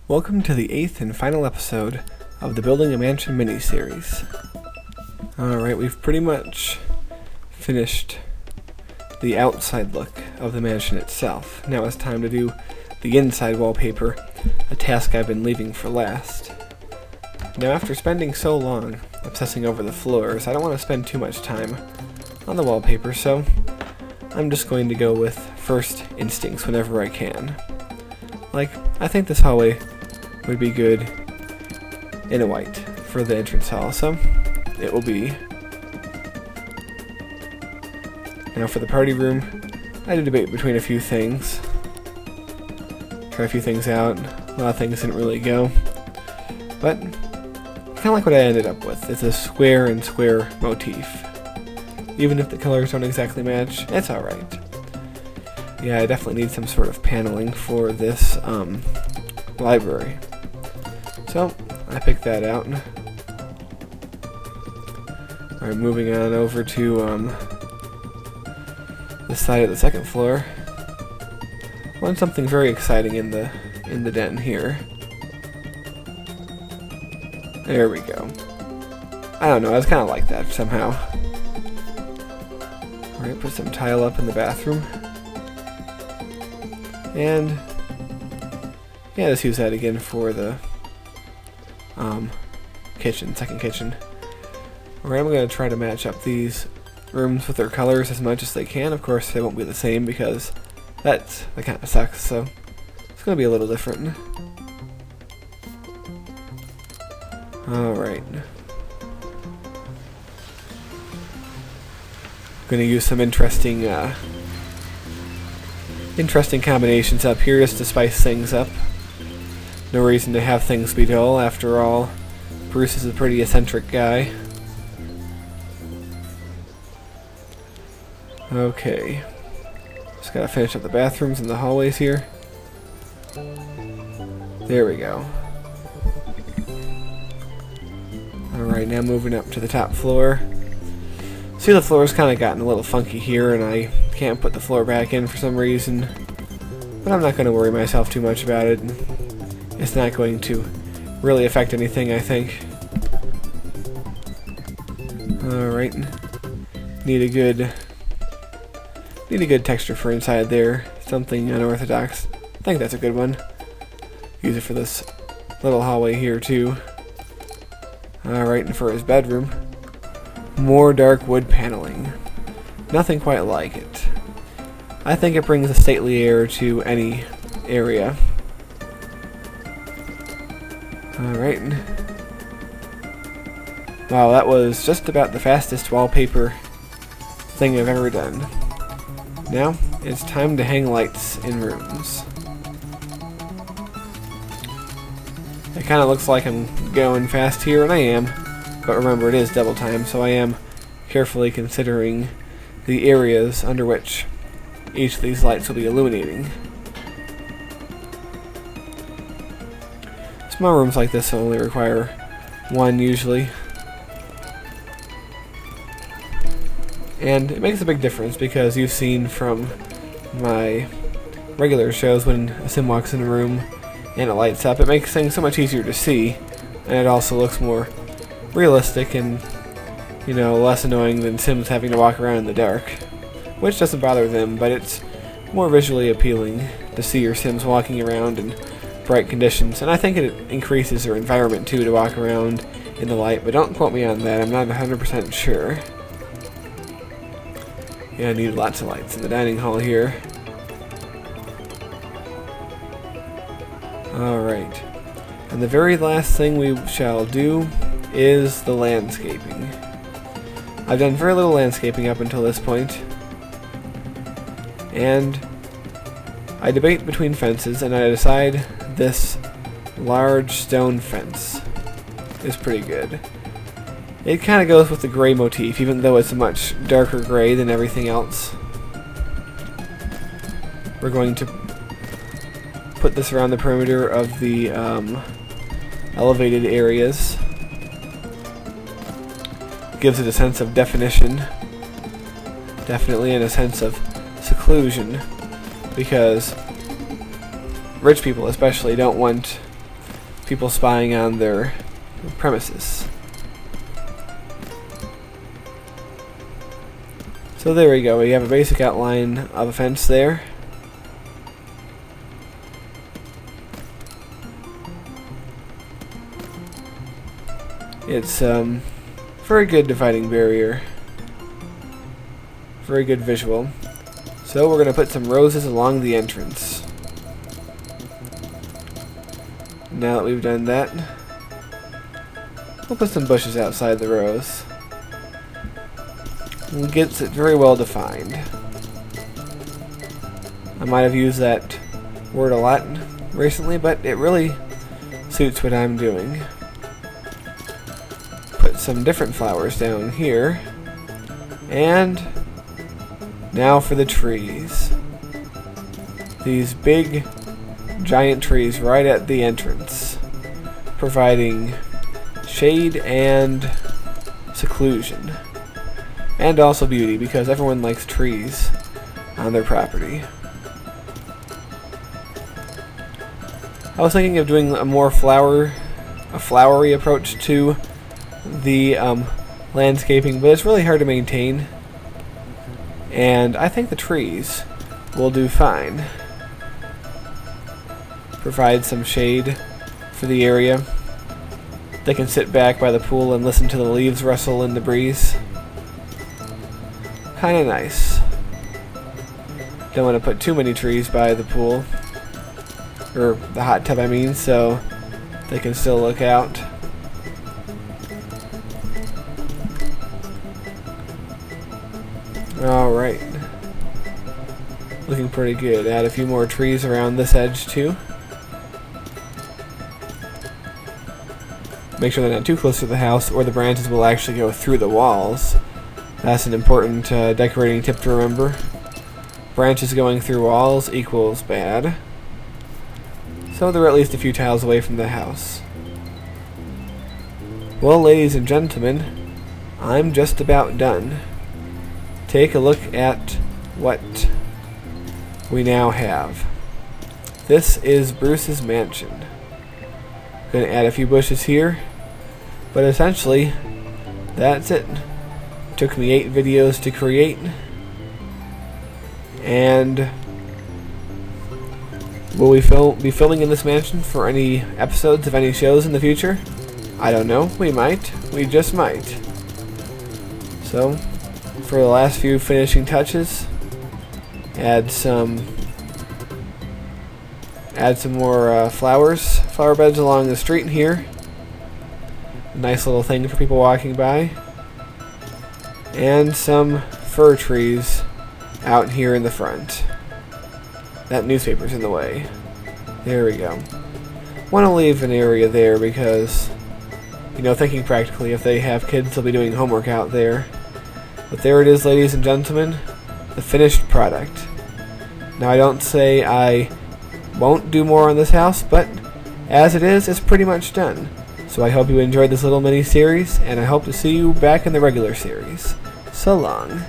Welcome to the 8th and final episode of the Building a Mansion mini-series. Alright, we've pretty much finished the outside look of the mansion itself. Now it's time to do the inside wallpaper, a task I've been leaving for last. Now after spending so long obsessing over the floors, I don't want to spend too much time on the wallpaper, so I'm just going to go with first instincts whenever I can. Like, I think this hallway would be good in a white for the entrance hall, so it will be. Now for the party room, I had to debate between a few things. Try a few things out. A lot of things didn't really go. But kind of like what I ended up with. It's a square and square motif. Even if the colors don't exactly match, it's alright. Yeah, I definitely need some sort of paneling for this library. So, I picked that out. Alright, moving on over to this side of the second floor. I want something very exciting in the den here. There we go. I don't know, I was kind of like that somehow. Alright, put some tile up in the bathroom. And yeah, let's use that again for the second kitchen. Alright, I'm going to try to match up these rooms with their colors as much as they can. Of course, they won't be the same because that kind of sucks, so it's going to be a little different. Alright. Going to use some interesting combinations up here just to spice things up. No reason to have things be dull. After all, Bruce is a pretty eccentric guy. Okay. Just gotta finish up the bathrooms and the hallways here. There we go. Alright, now moving up to the top floor. See, the floor's kind of gotten a little funky here, and I can't put the floor back in for some reason. But I'm not going to worry myself too much about it. It's not going to really affect anything, I think. Alright. Need a good texture for inside there. Something unorthodox. I think that's a good one. Use it for this little hallway here too. Alright, and for his bedroom, more dark wood paneling. Nothing quite like it. I think it brings a stately air to any area. Alright. Wow, that was just about the fastest wallpaper thing I've ever done. Now, it's time to hang lights in rooms. It kind of looks like I'm going fast here, and I am. But remember, it is double time, so I am carefully considering the areas under which each of these lights will be illuminating. Small rooms like this only require one usually. And it makes a big difference because you've seen from my regular shows when a sim walks in a room and it lights up, it makes things so much easier to see, and it also looks more realistic and, you know, less annoying than Sims having to walk around in the dark. Which doesn't bother them, but it's more visually appealing to see your Sims walking around in bright conditions, and I think it increases their environment too to walk around in the light, but don't quote me on that, I'm not 100% sure. Yeah, I need lots of lights in the dining hall here. Alright. And the very last thing we shall do is the landscaping. I've done very little landscaping up until this point, and I debate between fences, and I decide this large stone fence is pretty good. It kind of goes with the gray motif, even though it's a much darker gray than everything else. We're going to put this around the perimeter of the elevated areas. Gives it a sense of definition, definitely, and a sense of seclusion, because rich people especially don't want people spying on their premises. So there we go, we have a basic outline of a fence there. It's very good dividing barrier. Very good visual. So we're going to put some roses along the entrance. Now that we've done that, we'll put some bushes outside the rows. It gets it very well defined. I might have used that word a lot recently, but it really suits what I'm doing. Put some different flowers down here. And now for the trees. These big, giant trees right at the entrance, providing shade and seclusion. And also beauty, because everyone likes trees on their property. I was thinking of doing a more flowery approach to the landscaping, but it's really hard to maintain. And I think the trees will do fine. Provide some shade for the area. They can sit back by the pool and listen to the leaves rustle in the breeze. Kinda nice. Don't want to put too many trees by the pool. Or the hot tub, I mean, so they can still look out. Alright. Looking pretty good. Add a few more trees around this edge too. Make sure they're not too close to the house or the branches will actually go through the walls. That's an important decorating tip to remember. Branches going through walls equals bad. So they're at least a few tiles away from the house. Well, ladies and gentlemen, I'm just about done. Take a look at what we now have. This is Bruce's mansion. Gonna add a few bushes here, but essentially that's it. Took me 8 videos to create, and will we be filming in this mansion for any episodes of any shows in the future? I don't know. We might. We just might. So, for the last few finishing touches, add some more flower beds along the street here. Nice little thing for people walking by. And some fir trees out here in the front. That newspaper's in the way. There we go. Want to leave an area there because, you know, thinking practically, if they have kids, they'll be doing homework out there. But there it is, ladies and gentlemen, the finished product. Now, I don't say I won't do more on this house, but as it is, it's pretty much done. So I hope you enjoyed this little mini-series, and I hope to see you back in the regular series. So long.